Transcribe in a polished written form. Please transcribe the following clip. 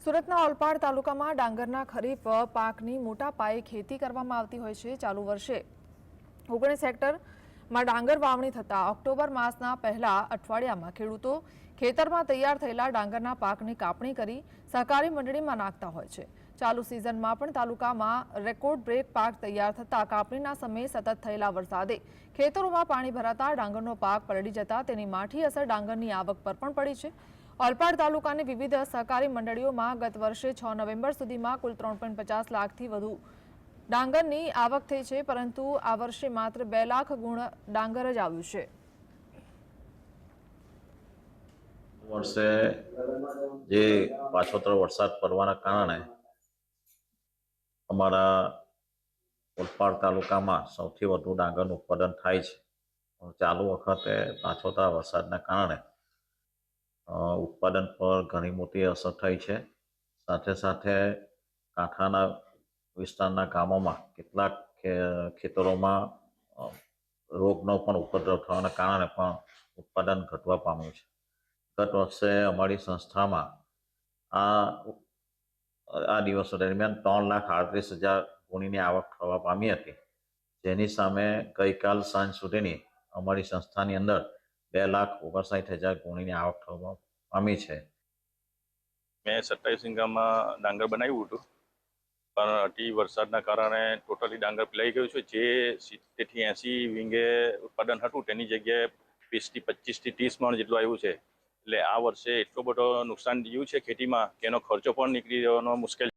સુરતના ઓલપાડ તાલુકામાં ડાંગરના ખરીફ પાકની મોટા પાયે ખેતી કરવામાં આવતી હોય છે। ચાલુ વર્ષે 19 હેક્ટરમાં ડાંગર વાવણી થતા ઓક્ટોબર માસના પહેલા અઠવાડિયામાં ખેડૂતો ખેતરમાં તૈયાર થયેલા ડાંગરના પાકની કાપણી કરી સહકારી મંડળીમાં નાખતા હોય છે। ચાલુ સિઝનમાં પણ તાલુકામાં રેકોર્ડ બ્રેક પાક તૈયાર થતા કાપણીના સમયે સતત થયેલા વરસાદે ખેતરોમાં પાણી ભરાતા ડાંગરનો પાક પલળી જતા તેની માઠી અસર ડાંગરની આવક પર પણ પડી છે। ઓલપાડ તાલુકાની વિવિધ સહકારી મંડળીઓમાં ગત વર્ષે 6 નવેમ્બર સુધીમાં કુલ 3.50 લાખથી વધુ ડાંગરની આવક થઈ છે, પરંતુ આ વર્ષે માત્ર 2 લાખ ગુણ ડાંગર જ આવ્યું છે। વર્ષે જે પાછોતરો વરસાદ પડવાના કારણે અમારા ઓલપાડ તાલુકામાં સૌથી વધુ ડાંગરનું ઉત્પાદન થાય છે। ચાલુ વખતે પાછોતરા વરસાદના કારણે ઉત્પાદન પર ઘણી મોટી અસર થઈ છે। સાથે સાથે કાંઠાના વિસ્તારના ગામોમાં કેટલાક ખેતરોમાં રોગનો પણ ઉપદ્રવ થવાના કારણે પણ ઉત્પાદન ઘટવા પામ્યું છે। ગત વર્ષે અમારી સંસ્થામાં આ દિવસો દરમિયાન 3,38,000 ગુણીની આવક થવા પામી હતી, જેની સામે ગઈકાલ સાંજ સુધીની અમારી સંસ્થાની અંદર 2,59,000 ગુણીની આવક થવા પામી છે। મેં 27 વીઘામાં ડાંગર બનાવ્યું હતું, પણ અતિ વરસાદના કારણે ટોટલી ડાંગર પીલાઈ ગયું છે। જે 70 થી 80 વીઘે ઉત્પાદન હતું તેની જગ્યાએ 20 થી 25 થી 30 મણ જેટલું આવ્યું છે। એટલે આ વર્ષે એટલો બધો નુકસાન થયું છે ખેતીમાં કે એનો ખર્ચો પણ નીકળી જવાનો મુશ્કેલ